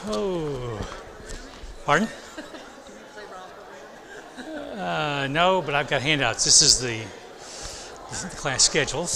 Oh, pardon? No, but I've got handouts. This is the class schedule.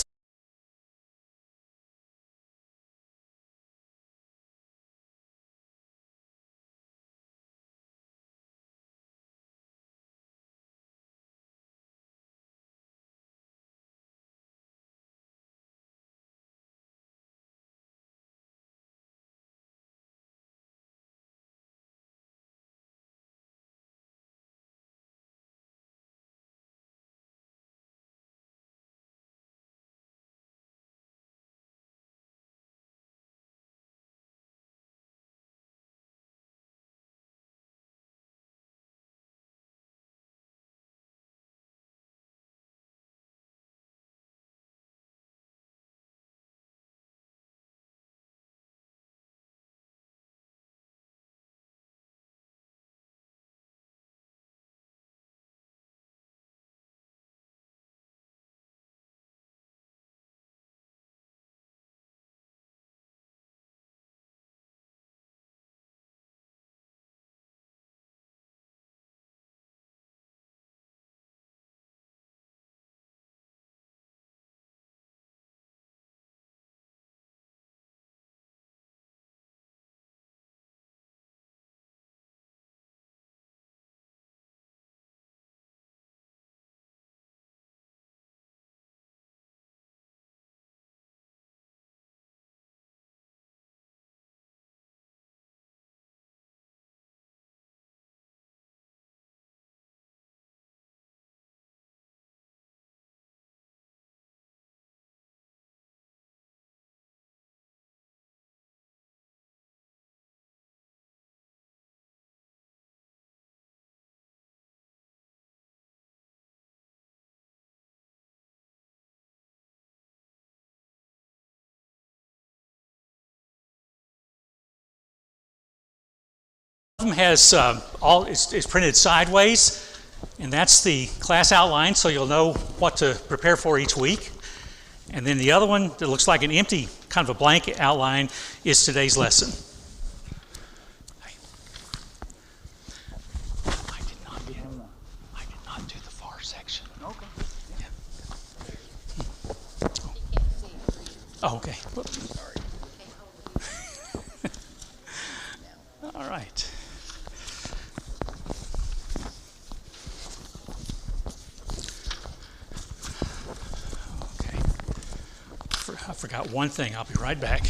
One of them has it's printed sideways, and that's the class outline, so you'll know what to prepare for each week. And then the other one that looks like an empty, kind of a blank outline, is today's lesson. I did not do the far section. Okay. Yeah. Oh, okay. Sorry. All right. I forgot one thing. I'll be right back.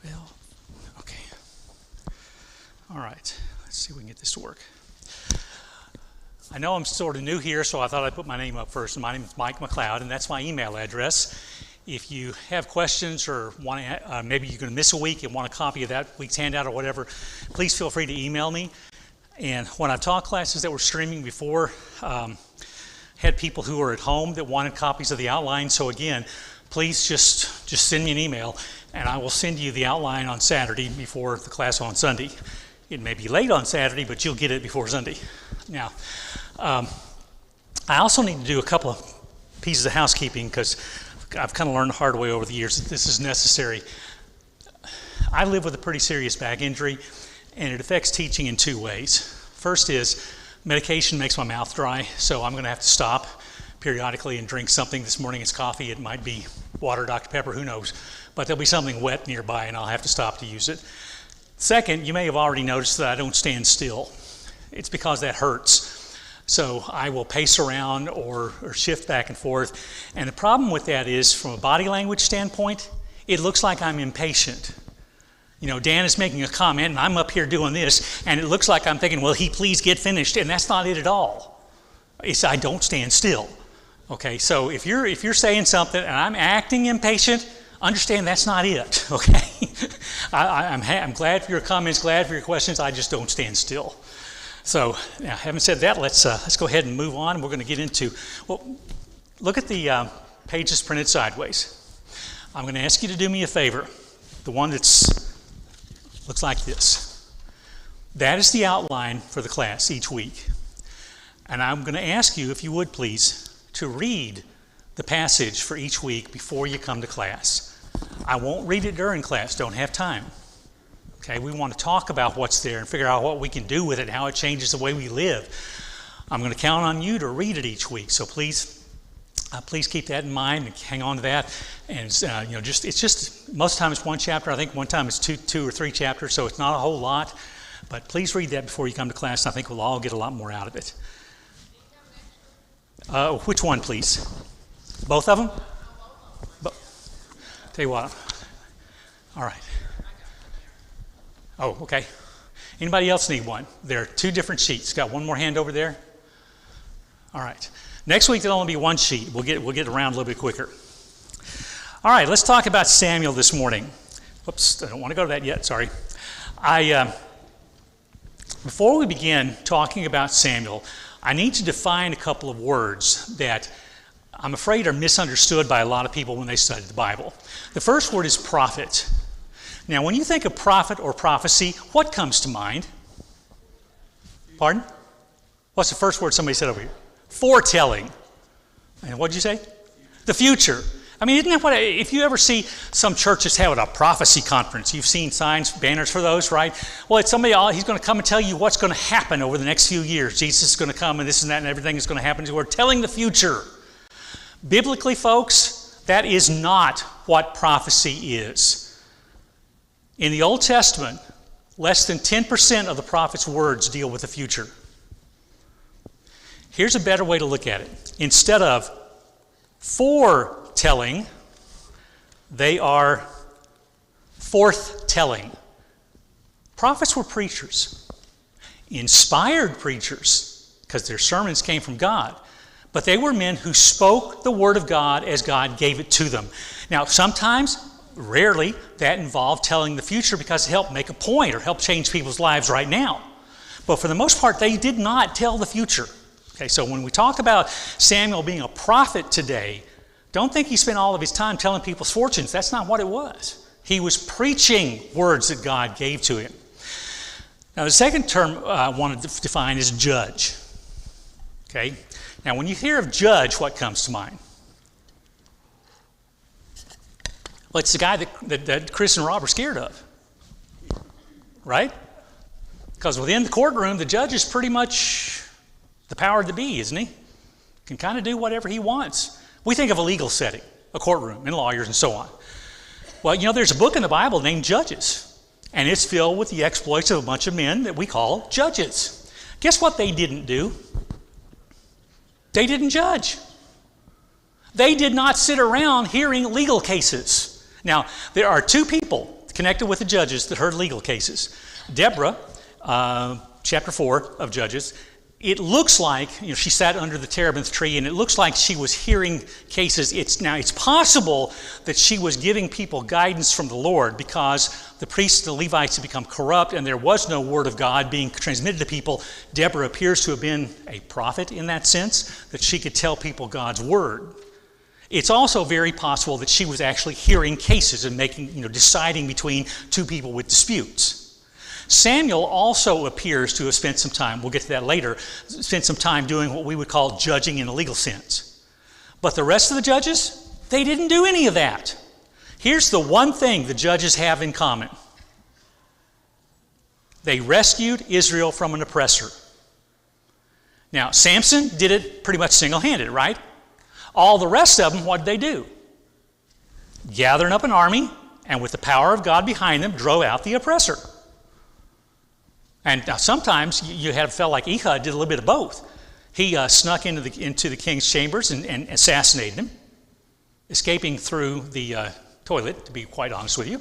Well, okay. All right, let's see if we can get this to work. I know I'm sort of new here, so I thought I'd put my name up first. My name is Mike McLoud, and that's my email address. If you have questions or want to, maybe you're going to miss a week and want a copy of that week's handout or whatever, please feel free to email me. And when I've taught classes that were streaming before, had people who were at home that wanted copies of the outline. So again, please just send me an email, and I will send you the outline on Saturday before the class on Sunday. It may be late on Saturday, but you'll get it before Sunday. Now, I also need to do a couple of pieces of housekeeping because I've kind of learned the hard way over the years that this is necessary. I live with a pretty serious back injury, and it affects teaching in two ways. First is medication makes my mouth dry, so I'm going to have to stop periodically and drink something. This morning it's coffee. It might be water, Dr. Pepper, who knows. But there'll be something wet nearby, and I'll have to stop to use it. Second, you may have already noticed that I don't stand still. It's because that hurts. So I will pace around or shift back and forth. And the problem with that is, from a body language standpoint, it looks like I'm impatient. You know, Dan is making a comment, and I'm up here doing this, and it looks like I'm thinking, will he please get finished? And that's not it at all. It's I don't stand still. Okay, so if you're saying something and I'm acting impatient, understand that's not it. Okay, I'm glad for your comments, glad for your questions. I just don't stand still. So, now, having said that, let's go ahead and move on. We're going to get into, well, look at the pages printed sideways. I'm going to ask you to do me a favor. The one looks like this. That is the outline for the class each week. And I'm going to ask you, if you would please, to read the passage for each week before you come to class. I won't read it during class, don't have time. Okay, we want to talk about what's there and figure out what we can do with it, how it changes the way we live. I'm going to count on you to read it each week, so please keep that in mind and hang on to that. And it's just most of the time it's one chapter. I think one time it's two or three chapters, so it's not a whole lot. But please read that before you come to class, and I think we'll all get a lot more out of it. Which one, please? Both of them? Tell you what. All right. Oh, okay. Anybody else need one? There are two different sheets. Got one more hand over there? All right. Next week there'll only be one sheet. We'll get around a little bit quicker. All right, let's talk about Samuel this morning. Whoops, I don't want to go to that yet, sorry. Before we begin talking about Samuel, I need to define a couple of words that I'm afraid are misunderstood by a lot of people when they study the Bible. The first word is prophet. Now, when you think of prophet or prophecy, what comes to mind? Pardon? What's the first word somebody said over here? Foretelling. And what did you say? The future. I mean, isn't that what, if you ever see some churches having a prophecy conference, you've seen signs, banners for those, right? Well, it's somebody, he's going to come and tell you what's going to happen over the next few years. Jesus is going to come and this and that and everything is going to happen. We're telling the future. Biblically, folks, that is not what prophecy is. In the Old Testament, less than 10% of the prophet's words deal with the future. Here's a better way to look at it. Instead of foretelling, they are forthtelling. Prophets were preachers, inspired preachers, because their sermons came from God. But they were men who spoke the word of God as God gave it to them. Now, sometimes, rarely, that involved telling the future because it helped make a point or help change people's lives right now. But for the most part, they did not tell the future. Okay, so when we talk about Samuel being a prophet today, don't think he spent all of his time telling people's fortunes. That's not what it was. He was preaching words that God gave to him. Now, the second term I wanted to define is judge. Okay? Now, when you hear of judge, what comes to mind? Well, it's the guy that Chris and Rob are scared of, right? Because within the courtroom, the judge is pretty much the power to be, isn't he? Can kind of do whatever he wants. We think of a legal setting, a courtroom, and lawyers and so on. Well, there's a book in the Bible named Judges, and it's filled with the exploits of a bunch of men that we call judges. Guess what they didn't do? They didn't judge. They did not sit around hearing legal cases. Now, there are two people connected with the judges that heard legal cases. Deborah, chapter 4 of Judges, it looks like, she sat under the terebinth tree, and it looks like she was hearing cases. It's possible that she was giving people guidance from the Lord because the priests, the Levites had become corrupt and there was no word of God being transmitted to people. Deborah appears to have been a prophet in that sense, that she could tell people God's word. It's also very possible that she was actually hearing cases and deciding between two people with disputes. Samuel also appears to have spent some time, we'll get to that later, spent some time doing what we would call judging in a legal sense. But the rest of the judges, they didn't do any of that. Here's the one thing the judges have in common. They rescued Israel from an oppressor. Now, Samson did it pretty much single-handed, right? All the rest of them, what did they do? Gathering up an army, and with the power of God behind them, drove out the oppressor. And now sometimes you have felt like Ehud did a little bit of both. He snuck into the king's chambers and assassinated him, escaping through the toilet, to be quite honest with you.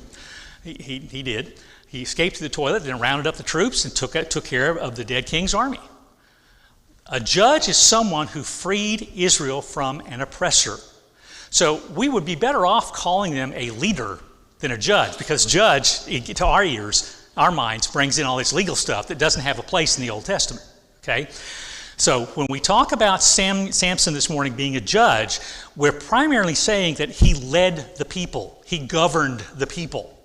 He did. He escaped to the toilet, then rounded up the troops and took care of the dead king's army. A judge is someone who freed Israel from an oppressor. So we would be better off calling them a leader than a judge, because judge, to our ears, our minds, brings in all this legal stuff that doesn't have a place in the Old Testament. Okay? So when we talk about Samson this morning being a judge, we're primarily saying that he led the people. He governed the people.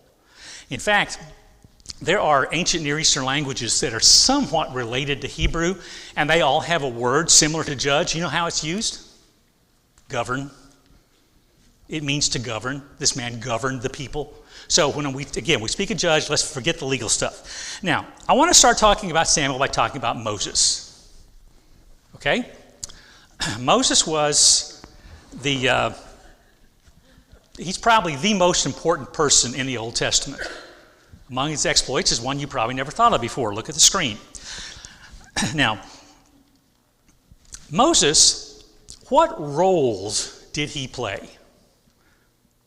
In fact, there are ancient Near Eastern languages that are somewhat related to Hebrew, and they all have a word similar to judge. You know how it's used? Govern. It means to govern. This man governed the people. So when we speak of judge, let's forget the legal stuff. Now, I want to start talking about Samuel by talking about Moses. Okay? Moses was he's probably the most important person in the Old Testament. Among his exploits is one you probably never thought of before. Look at the screen. Now, Moses, what roles did he play?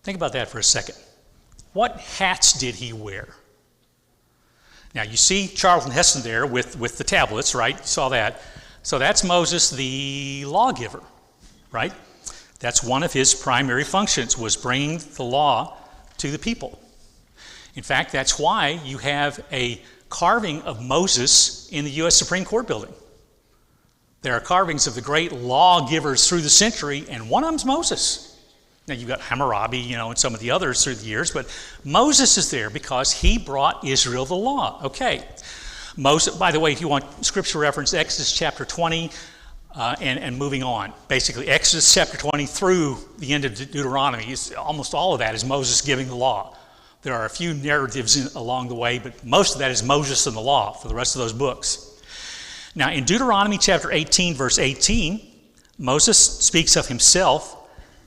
Think about that for a second. What hats did he wear? Now, you see Charlton Heston there with the tablets, right? You saw that. So that's Moses, the lawgiver, right? That's one of his primary functions, was bringing the law to the people. In fact, that's why you have a carving of Moses in the U.S. Supreme Court building. There are carvings of the great lawgivers through the century, and one of them's Moses. Now, you've got Hammurabi, and some of the others through the years, but Moses is there because he brought Israel the law. Okay. Moses, by the way, if you want scripture reference, Exodus chapter 20 and moving on. Basically, Exodus chapter 20 through the end of Deuteronomy, almost all of that is Moses giving the law. There are a few narratives along the way, but most of that is Moses and the law for the rest of those books. Now, in Deuteronomy chapter 18, verse 18, Moses speaks of himself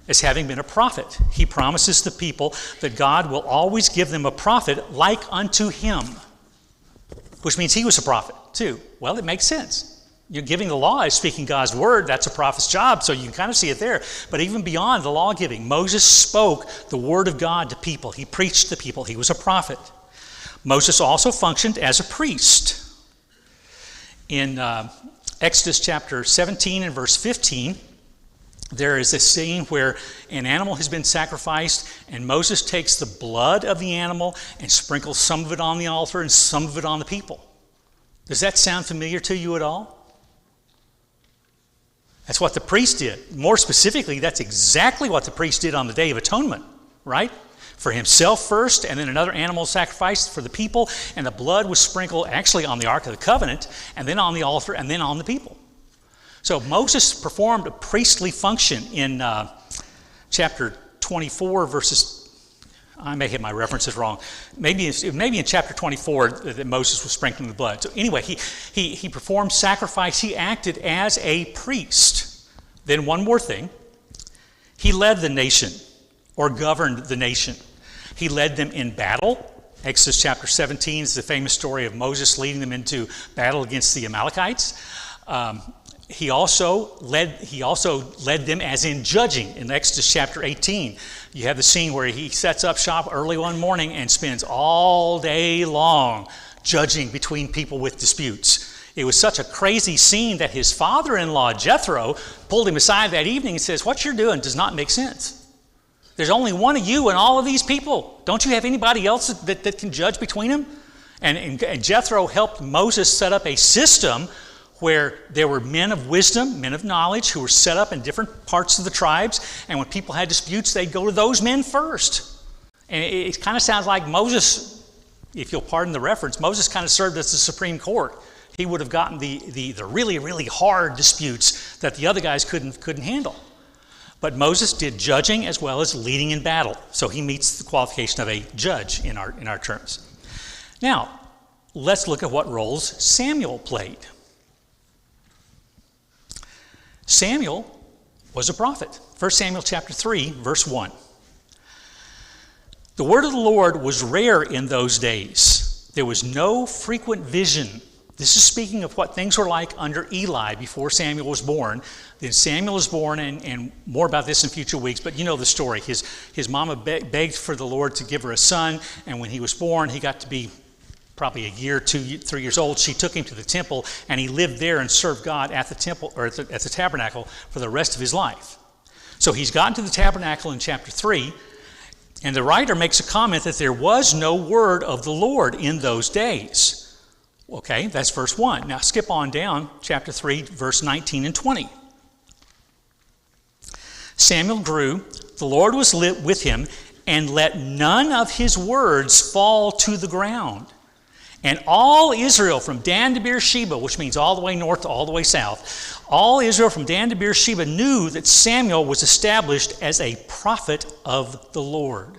as having been a prophet. He promises the people that God will always give them a prophet like unto him, which means he was a prophet too. Well, it makes sense. You're giving the law is speaking God's word. That's a prophet's job, so you can kind of see it there. But even beyond the law giving, Moses spoke the word of God to people. He preached to people. He was a prophet. Moses also functioned as a priest. In Exodus chapter 17 and verse 15, there is a scene where an animal has been sacrificed, and Moses takes the blood of the animal and sprinkles some of it on the altar and some of it on the people. Does that sound familiar to you at all? That's what the priest did. More specifically, that's exactly what the priest did on the Day of Atonement, right? For himself first, and then another animal sacrificed for the people, and the blood was sprinkled actually on the Ark of the Covenant, and then on the altar, and then on the people. So Moses performed a priestly function in chapter 24, verses, I may have my references wrong. Maybe in chapter 24 that Moses was sprinkling the blood. So anyway, he performed sacrifice. He acted as a priest. Then one more thing. He led the nation, or governed the nation. He led them in battle. Exodus chapter 17 is the famous story of Moses leading them into battle against the Amalekites. He also led them as in judging. In Exodus chapter 18, you have the scene where he sets up shop early one morning and spends all day long judging between people with disputes. It was such a crazy scene that his father-in-law, Jethro, pulled him aside that evening and says, "What you're doing does not make sense. There's only one of you and all of these people. Don't you have anybody else that can judge between them?" And Jethro helped Moses set up a system where there were men of wisdom, men of knowledge, who were set up in different parts of the tribes, and when people had disputes, they'd go to those men first. And it kind of sounds like Moses, if you'll pardon the reference, Moses kind of served as the Supreme Court. He would have gotten the really, really hard disputes that the other guys couldn't handle. But Moses did judging as well as leading in battle, so he meets the qualification of a judge in our terms. Now, let's look at what roles Samuel played. Samuel was a prophet. 1 Samuel chapter 3, verse 1. The word of the Lord was rare in those days. There was no frequent vision. This is speaking of what things were like under Eli before Samuel was born. Then Samuel was born, and more about this in future weeks, but you know the story. His mama begged for the Lord to give her a son, and when he was born, he got to be probably a year, 2, 3 years old, she took him to the temple, and he lived there and served God at the temple, or at the tabernacle, for the rest of his life. So he's gotten to the tabernacle in chapter 3, and the writer makes a comment that there was no word of the Lord in those days. Okay, that's verse 1. Now skip on down, chapter 3, verse 19 and 20. Samuel grew, the Lord was with him, and let none of his words fall to the ground. And all Israel from Dan to Beersheba, which means all the way north to all the way south, all Israel from Dan to Beersheba knew that Samuel was established as a prophet of the Lord.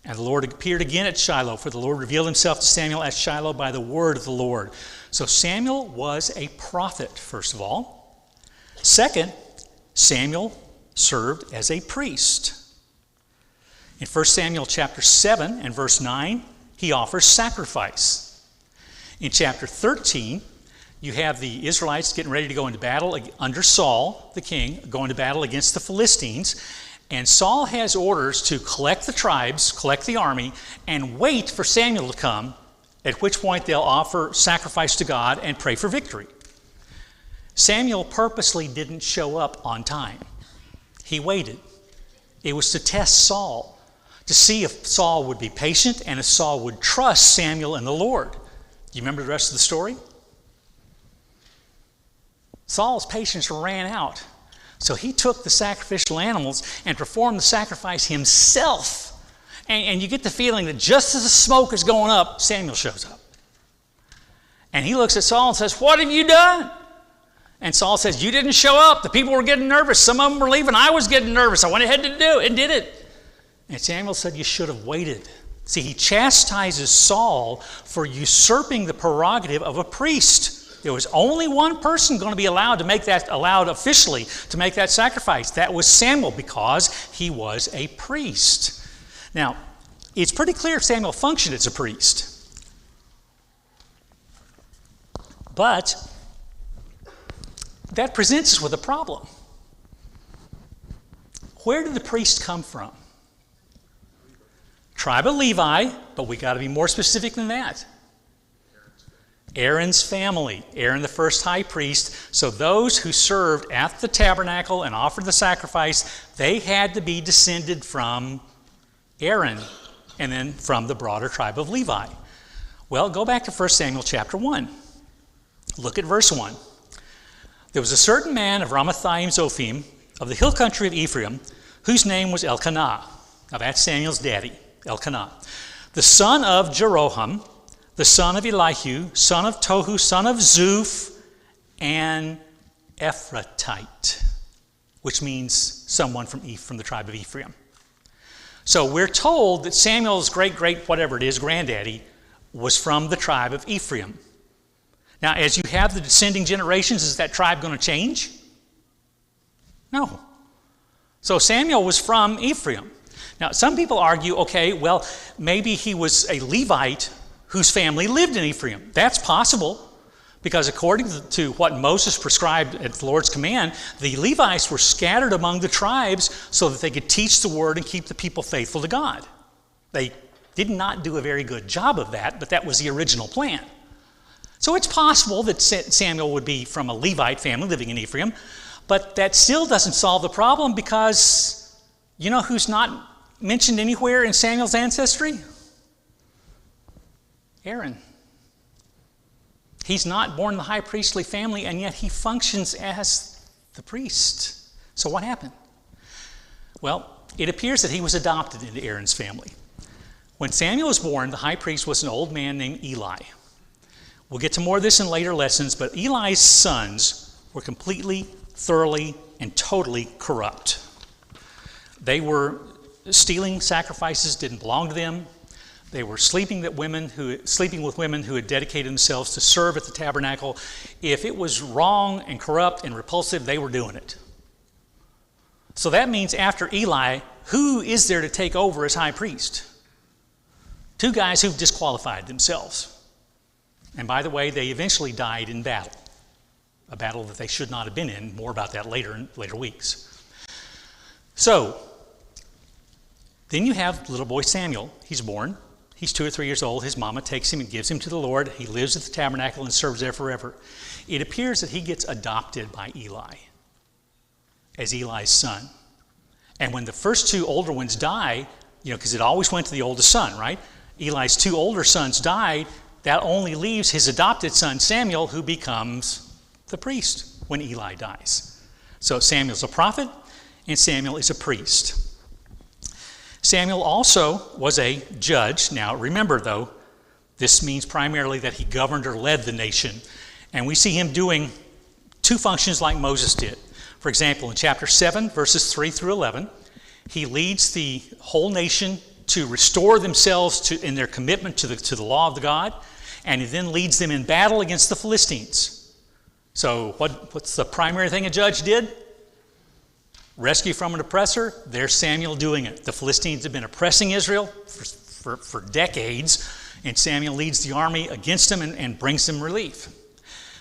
And the Lord appeared again at Shiloh, for the Lord revealed himself to Samuel at Shiloh by the word of the Lord. So Samuel was a prophet, first of all. Second, Samuel served as a priest. In 1 Samuel chapter 7 and verse 9, he offers sacrifice. In chapter 13, you have the Israelites getting ready to go into battle under Saul, the king, going to battle against the Philistines. And Saul has orders to collect the tribes, collect the army, and wait for Samuel to come, at which point they'll offer sacrifice to God and pray for victory. Samuel purposely didn't show up on time. He waited. It was to test Saul, to see if Saul would be patient and if Saul would trust Samuel and the Lord. Do you remember the rest of the story? Saul's patience ran out. So he took the sacrificial animals and performed the sacrifice himself. And you get the feeling that just as the smoke is going up, Samuel shows up. And he looks at Saul and says, "What have you done?" And Saul says, "You didn't show up. The people were getting nervous. Some of them were leaving. I was getting nervous. I went ahead to do it and did it." And Samuel said, "You should have waited." See, he chastises Saul for usurping the prerogative of a priest. There was only one person going to be allowed officially to make that sacrifice. That was Samuel, because he was a priest. Now, it's pretty clear Samuel functioned as a priest. But that presents us with a problem. Where did the priest come from? Tribe of Levi, but we got to be more specific than that. Aaron's family, Aaron the first high priest. So those who served at the tabernacle and offered the sacrifice, they had to be descended from Aaron and then from the broader tribe of Levi. Well, go back to 1 Samuel chapter 1. Look at verse 1. There was a certain man of Ramathaim Zophim of the hill country of Ephraim, whose name was Elkanah. Now that's Samuel's daddy, Elkanah, the son of Jeroham, the son of Elihu, son of Tohu, son of Zuph, and Ephratite, which means someone from the tribe of Ephraim. So we're told that Samuel's great, whatever it is, granddaddy, was from the tribe of Ephraim. Now, as you have the descending generations, is that tribe going to change? No. So Samuel was from Ephraim. Now, some people argue, okay, well, maybe he was a Levite whose family lived in Ephraim. That's possible, because according to what Moses prescribed at the Lord's command, the Levites were scattered among the tribes so that they could teach the word and keep the people faithful to God. They did not do a very good job of that, but that was the original plan. So it's possible that Samuel would be from a Levite family living in Ephraim, but that still doesn't solve the problem, because you know who's not mentioned anywhere in Samuel's ancestry? Aaron. He's not born in the high priestly family, and yet he functions as the priest. So what happened? Well, it appears that he was adopted into Aaron's family. When Samuel was born, the high priest was an old man named Eli. We'll get to more of this in later lessons, but Eli's sons were completely, thoroughly, and totally corrupt. They were stealing sacrifices, didn't belong to them. They were sleeping with women who had dedicated themselves to serve at the tabernacle. If it was wrong and corrupt and repulsive, they were doing it. So that means after Eli, who is there to take over as high priest? Two guys who've disqualified themselves. And by the way, they eventually died in battle, a battle that they should not have been in. More about that later in later weeks. So then you have little boy Samuel. He's born. He's 2 or 3 years old. His mama takes him and gives him to the Lord. He lives at the tabernacle and serves there forever. It appears that he gets adopted by Eli as Eli's son. And when the first 2 older ones die, because it always went to the oldest son, right? Eli's 2 older sons died. That only leaves his adopted son, Samuel, who becomes the priest when Eli dies. So Samuel's a prophet, and Samuel is a priest. Samuel also was a judge. Now, remember, though, this means primarily that he governed or led the nation. And we see him doing 2 functions like Moses did. For example, in chapter 7, verses 3 through 11, he leads the whole nation to restore themselves in their commitment to the law of the God, and he then leads them in battle against the Philistines. So what's the primary thing a judge did? Rescue from an oppressor. There's Samuel doing it. The Philistines have been oppressing Israel for decades, and Samuel leads the army against them and brings them relief.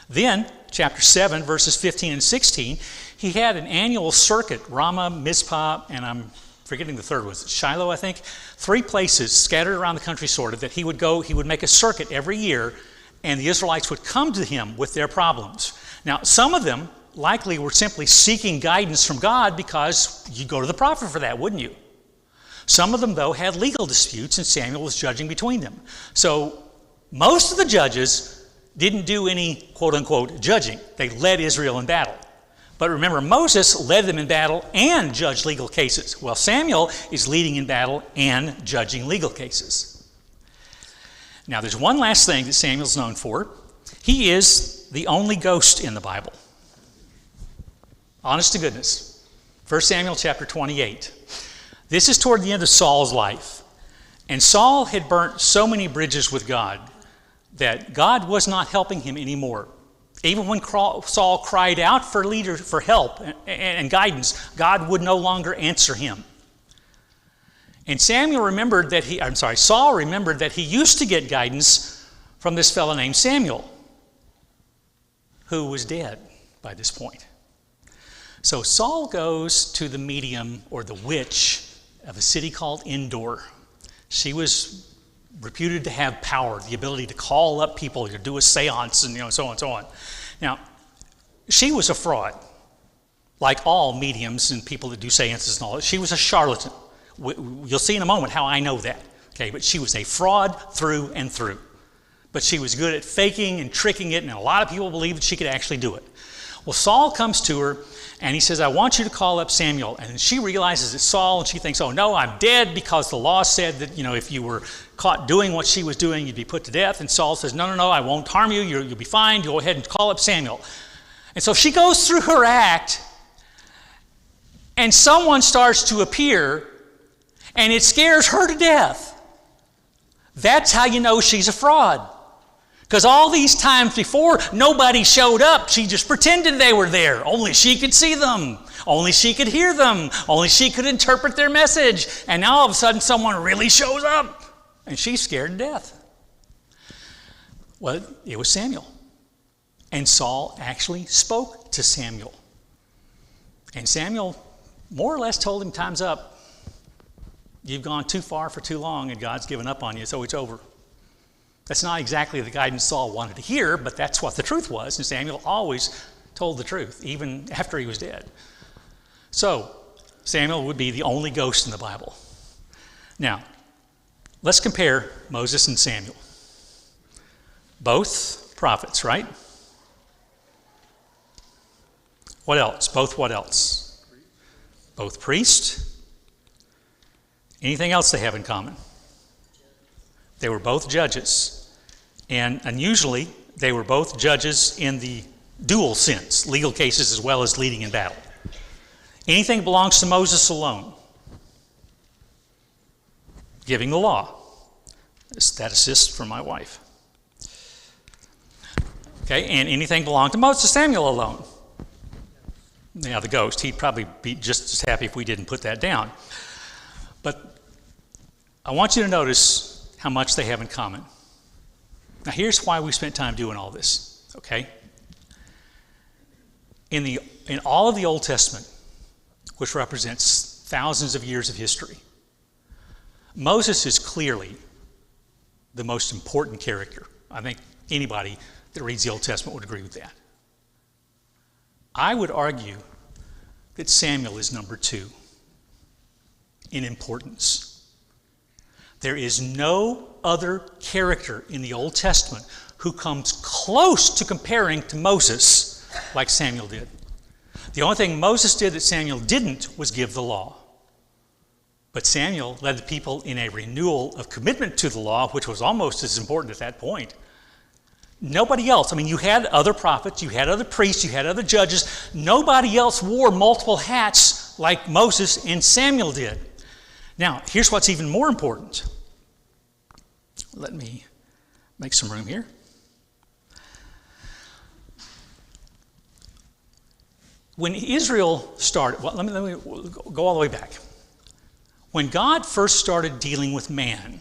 Then, chapter 7, verses 15 and 16, he had an annual circuit, Ramah, Mizpah, and I'm forgetting the third one, Shiloh, I think. 3 places scattered around the country, sort of, that he would go. He would make a circuit every year, and the Israelites would come to him with their problems. Now, some of them likely were simply seeking guidance from God, because you'd go to the prophet for that, wouldn't you? Some of them, though, had legal disputes, and Samuel was judging between them. So most of the judges didn't do any quote-unquote judging. They led Israel in battle. But remember, Moses led them in battle and judged legal cases. Well, Samuel is leading in battle and judging legal cases. Now, there's one last thing that Samuel's known for. He is the only ghost in the Bible. Honest to goodness. 1 Samuel chapter 28. This is toward the end of Saul's life. And Saul had burnt so many bridges with God that God was not helping him anymore. Even when Saul cried out for help and guidance, God would no longer answer him. And Saul remembered that he used to get guidance from this fellow named Samuel, who was dead by this point. So Saul goes to the medium, or the witch, of a city called Endor. She was reputed to have power, the ability to call up people, to do a seance, and so on and so on. Now, she was a fraud, like all mediums and people that do seances and all that. She was a charlatan. You'll see in a moment how I know that. Okay, but she was a fraud through and through. But she was good at faking and tricking it, and a lot of people believed that she could actually do it. Well, Saul comes to her, and he says, I want you to call up Samuel. And she realizes it's Saul, and she thinks, oh no, I'm dead, because the law said that, if you were caught doing what she was doing, you'd be put to death. And Saul says, no, I won't harm you. You'll be fine. Go ahead and call up Samuel. And so she goes through her act, and someone starts to appear, and it scares her to death. That's how you know she's a fraud. Because all these times before, nobody showed up. She just pretended they were there. Only she could see them. Only she could hear them. Only she could interpret their message. And now all of a sudden someone really shows up. And she's scared to death. Well, it was Samuel. And Saul actually spoke to Samuel. And Samuel more or less told him, time's up. You've gone too far for too long, and God's given up on you, so it's over. That's not exactly the guidance Saul wanted to hear, but that's what the truth was. And Samuel always told the truth, even after he was dead. So, Samuel would be the only ghost in the Bible. Now, let's compare Moses and Samuel. Both prophets, right? What else? Both what else? Both priests. Anything else they have in common? They were both judges, and unusually, they were both judges in the dual sense, legal cases as well as leading in battle. Anything belongs to Moses alone. Giving the law. That assist from my wife. Okay, and anything belonged to Moses, Samuel alone. Now, the ghost, he'd probably be just as happy if we didn't put that down. But I want you to notice how much they have in common. Now, here's why we spent time doing all this, okay? In all of the Old Testament, which represents thousands of years of history, Moses is clearly the most important character. I think anybody that reads the Old Testament would agree with that. I would argue that Samuel is number 2 in importance. There is no other character in the Old Testament who comes close to comparing to Moses like Samuel did. The only thing Moses did that Samuel didn't was give the law. But Samuel led the people in a renewal of commitment to the law, which was almost as important at that point. Nobody else, you had other prophets, you had other priests, you had other judges. Nobody else wore multiple hats like Moses and Samuel did. Now, here's what's even more important. Let me make some room here. When Israel started, let me go all the way back. When God first started dealing with man,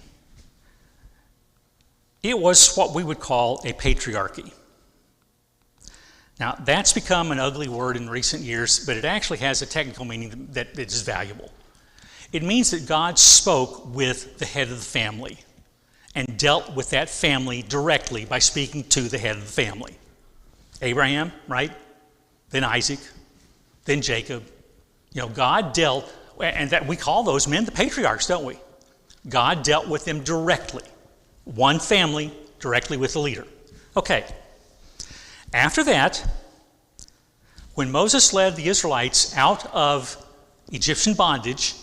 it was what we would call a patriarchy. Now, that's become an ugly word in recent years, but it actually has a technical meaning that is valuable. It means that God spoke with the head of the family and dealt with that family directly by speaking to the head of the family. Abraham, right? Then Isaac, then Jacob. God dealt, and that we call those men the patriarchs, don't we? God dealt with them directly. One family directly with the leader. Okay. After that, when Moses led the Israelites out of Egyptian bondage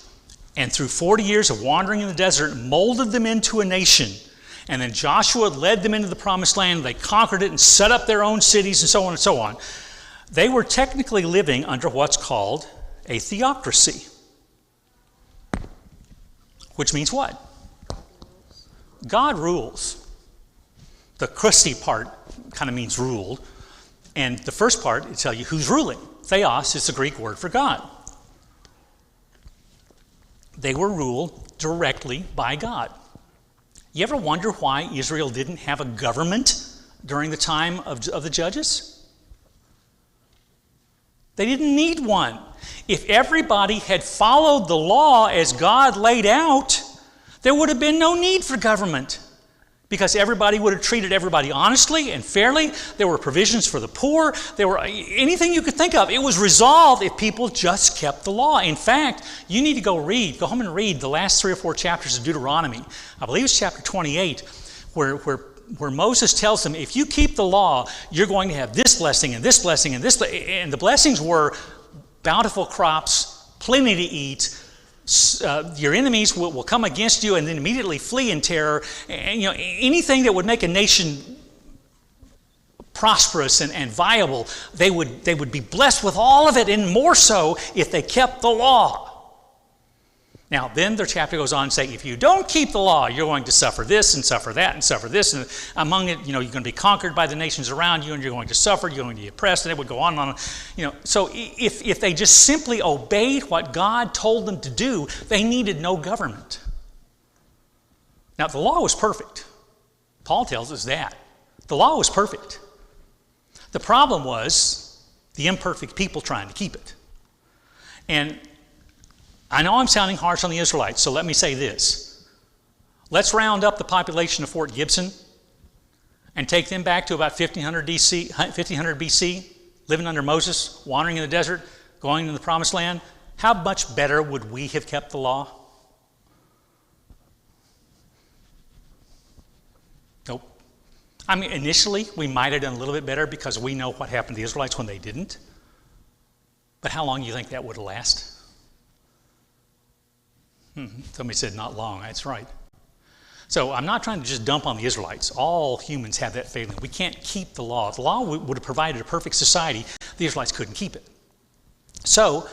and through 40 years of wandering in the desert, molded them into a nation, and then Joshua led them into the promised land, they conquered it and set up their own cities and so on and so on, they were technically living under what's called a theocracy. Which means what? God rules. The Christi part kind of means ruled. And the first part, it tells you who's ruling. Theos is the Greek word for God. They were ruled directly by God. You ever wonder why Israel didn't have a government during the time of the judges? They didn't need one. If everybody had followed the law as God laid out, there would have been no need for government, because everybody would have treated everybody honestly and fairly. There were provisions for the poor. There were anything you could think of. It was resolved if people just kept the law. In fact, you need to go home and read the last 3 or 4 chapters of Deuteronomy. I believe it's chapter 28, where Moses tells them, if you keep the law, you're going to have this blessing and this blessing and this. And the blessings were bountiful crops, plenty to eat. Your enemies will come against you and then immediately flee in terror. And anything that would make a nation prosperous and viable, they would be blessed with all of it, and more so if they kept the law. Now, then their chapter goes on to say, if you don't keep the law, you're going to suffer this and suffer that and suffer this. And among it, you're going to be conquered by the nations around you, and you're going to suffer, you're going to be oppressed, and it would go on and on. So if they just simply obeyed what God told them to do, they needed no government. Now, the law was perfect. Paul tells us that. The law was perfect. The problem was the imperfect people trying to keep it. And I know I'm sounding harsh on the Israelites, so let me say this. Let's round up the population of Fort Gibson and take them back to about 1500 BC, living under Moses, wandering in the desert, going into the promised land. How much better would we have kept the law? Nope. Initially, we might have done a little bit better because we know what happened to the Israelites when they didn't. But how long do you think that would last? Somebody said not long. That's right. So I'm not trying to just dump on the Israelites. All humans have that failing. We can't keep the law. If the law would have provided a perfect society, the Israelites couldn't keep it. So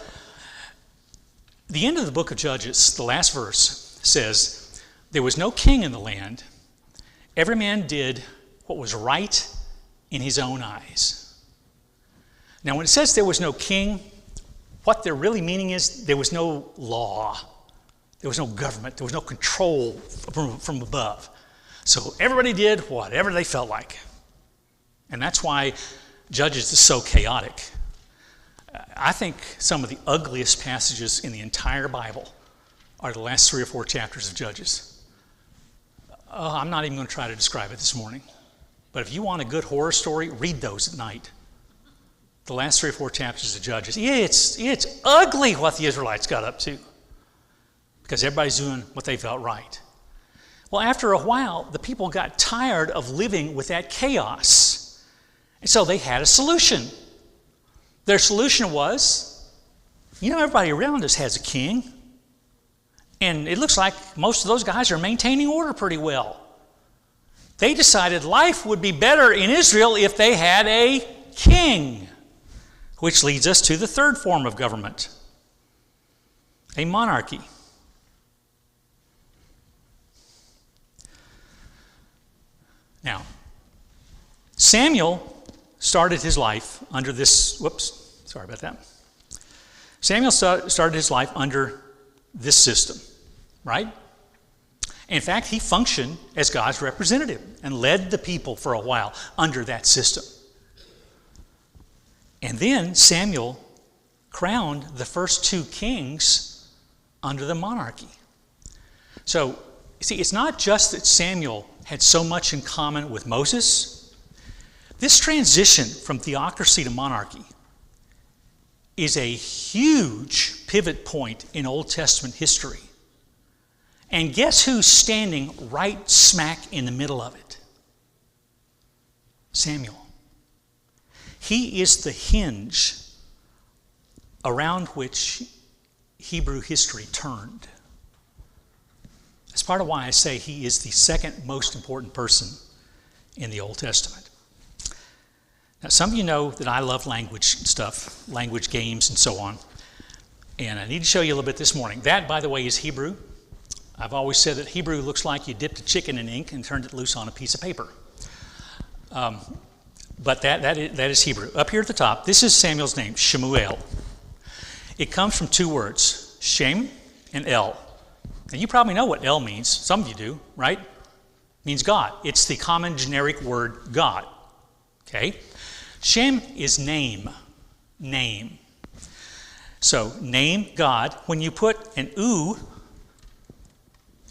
the end of the book of Judges, the last verse, says, there was no king in the land. Every man did what was right in his own eyes. Now, when it says there was no king, what they're really meaning is there was no law. There was no government. There was no control from above. So everybody did whatever they felt like. And that's why Judges is so chaotic. I think some of the ugliest passages in the entire Bible are the last 3 or 4 chapters of Judges. I'm not even going to try to describe it this morning. But if you want a good horror story, read those at night. The last 3 or 4 chapters of Judges. It's ugly what the Israelites got up to. Because everybody's doing what they felt right. Well, after a while, the people got tired of living with that chaos. And so they had a solution. Their solution was, everybody around us has a king. And it looks like most of those guys are maintaining order pretty well. They decided life would be better in Israel if they had a king. Which leads us to the third form of government. A monarchy. Now, Samuel started his life under this, Samuel started his life under this system, right? In fact, he functioned as God's representative and led the people for a while under that system. And then Samuel crowned the first 2 kings under the monarchy. So, you see, it's not just that Samuel had so much in common with Moses. This transition from theocracy to monarchy is a huge pivot point in Old Testament history. And guess who's standing right smack in the middle of it? Samuel. He is the hinge around which Hebrew history turned. That's part of why I say he is the second most important person in the Old Testament. Now, some of you know that I love language stuff, language games and so on. And I need to show you a little bit this morning. That, by the way, is Hebrew. I've always said that Hebrew looks like you dipped a chicken in ink and turned it loose on a piece of paper. But that is Hebrew. Up here at the top, this is Samuel's name, Shemuel. It comes from 2 words, Shem and El. Now, you probably know what El means. Some of you do, right? It means God. It's the common generic word God. Okay? Shem is name. Name. So, name, God. When you put an U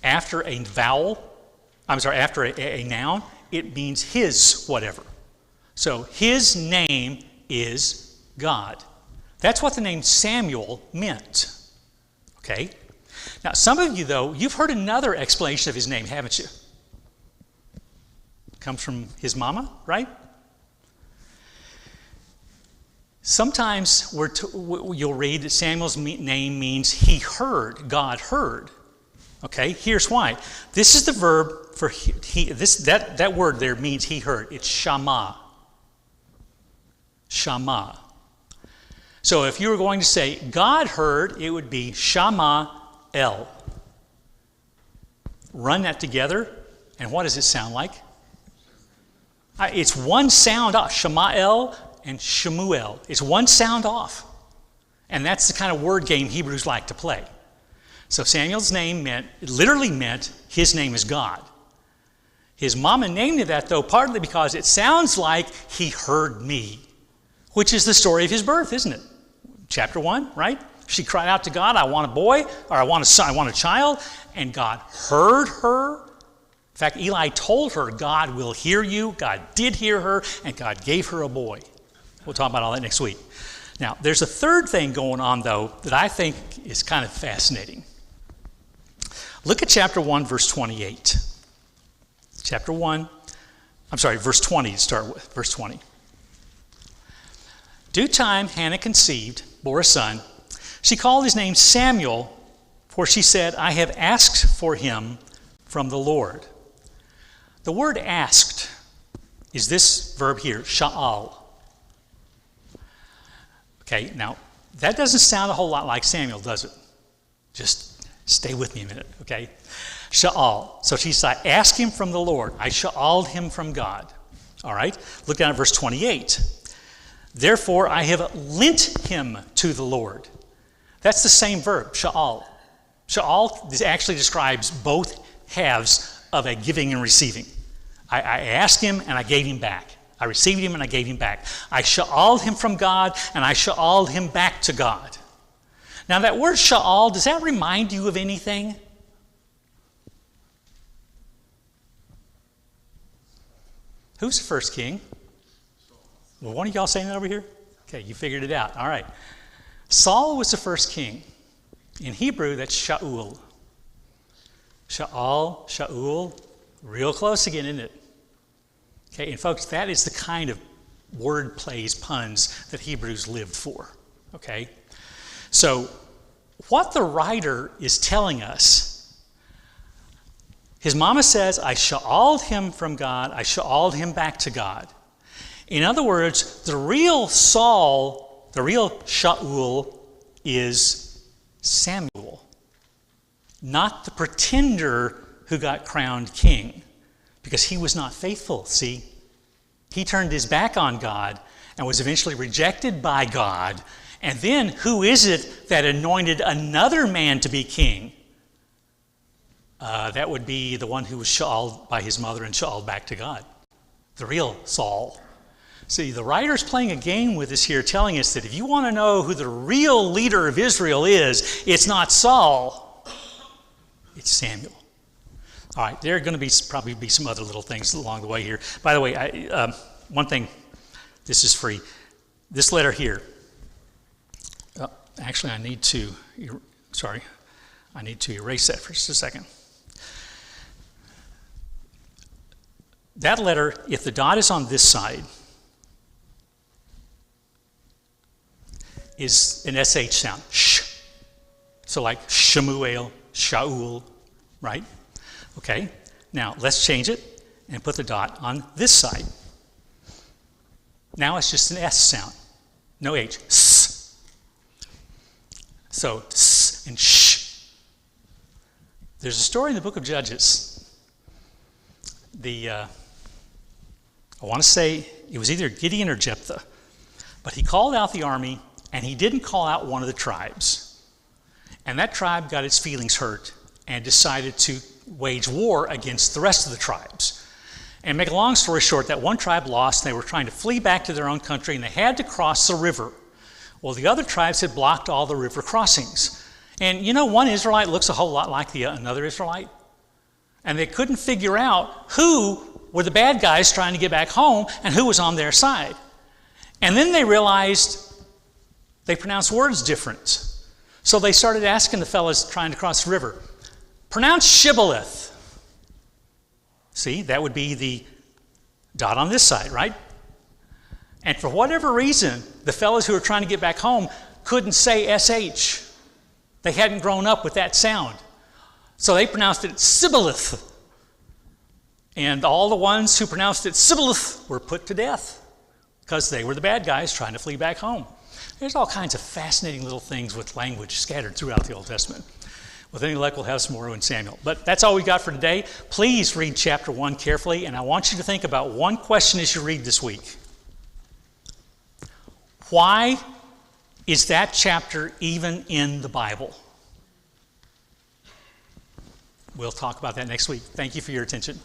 after a vowel, after a noun, it means his whatever. So, his name is God. That's what the name Samuel meant. Okay? Now, some of you, though, you've heard another explanation of his name, haven't you? It comes from his mama, right? Sometimes you'll read that Samuel's name means he heard, God heard. Okay, here's why. This is the verb for that word there means he heard. It's shama. Shama. So if you were going to say God heard, it would be shama El. Run that together, and what does it sound like? It's one sound off. Shema-el and Shemuel. It's one sound off. And that's the kind of word game Hebrews like to play. So Samuel's name literally meant his name is God. His mama named it that, though, partly because it sounds like he heard me, which is the story of his birth, isn't it? Chapter 1, right? She cried out to God, I want a boy, or I want a son, I want a child, and God heard her. In fact, Eli told her, God will hear you. God did hear her, and God gave her a boy. We'll talk about all that next week. Now, there's a third thing going on, though, that I think is kind of fascinating. Look at chapter 1, verse 28. Verse 20 to start with, verse 20. Due time, Hannah conceived, bore a son. She called his name Samuel, for she said, I have asked for him from the Lord. The word asked is this verb here, sha'al. Okay, now, that doesn't sound a whole lot like Samuel, does it? Just stay with me a minute, okay? Sha'al. So she said, ask him from the Lord. I sha'aled him from God. All right? Look down at verse 28. Therefore, I have lent him to the Lord. That's the same verb, sha'al. Sha'al actually describes both halves of a giving and receiving. I asked him and I gave him back. I received him and I gave him back. I sha'aled him from God and I sha'aled him back to God. Now that word sha'al, does that remind you of anything? Who's the first king? Well, one of y'all saying that over here? Okay, you figured it out. All right. Saul was the first king. In Hebrew, that's Shaul. Shaul, real close again, isn't it? Okay, and folks, that is the kind of word plays, puns that Hebrews lived for. Okay? So, what the writer is telling us, his mama says, I sha'aled him from God, I sha'aled him back to God. In other words, the real Saul, the real Shaul, is Samuel, not the pretender who got crowned king, because he was not faithful, see? He turned his back on God and was eventually rejected by God. And then who is it that anointed another man to be king? That would be the one who was sha'aled by his mother and sha'aled back to God, the real Saul. See, the writer's playing a game with us here, telling us that if you want to know who the real leader of Israel is, it's not Saul, it's Samuel. All right, there are going to probably be some other little things along the way here. By the way, one thing, this is free. This letter here, actually I need to erase that for just a second. That letter, if the dot is on this side, is an SH sound, sh. So like Shemuel, Shaul, right? Okay, now let's change it and put the dot on this side. Now it's just an S sound, no H, S. So S and sh. There's a story in the book of Judges. I want to say it was either Gideon or Jephthah, but he called out the army and he didn't call out one of the tribes. And that tribe got its feelings hurt and decided to wage war against the rest of the tribes. And make a long story short, that one tribe lost, and they were trying to flee back to their own country, and they had to cross the river. Well, the other tribes had blocked all the river crossings. And you know, one Israelite looks a whole lot like another Israelite. And they couldn't figure out who were the bad guys trying to get back home and who was on their side. And then they realized they pronounced words different. So they started asking the fellas trying to cross the river, pronounce shibboleth. See, that would be the dot on this side, right? And for whatever reason, the fellas who were trying to get back home couldn't say SH. They hadn't grown up with that sound. So they pronounced it sibboleth. And all the ones who pronounced it sibboleth were put to death because they were the bad guys trying to flee back home. There's all kinds of fascinating little things with language scattered throughout the Old Testament. With any luck, we'll have some more in Samuel. But that's all we got for today. Please read chapter 1 carefully, and I want you to think about one question as you read this week. Why is that chapter even in the Bible? We'll talk about that next week. Thank you for your attention.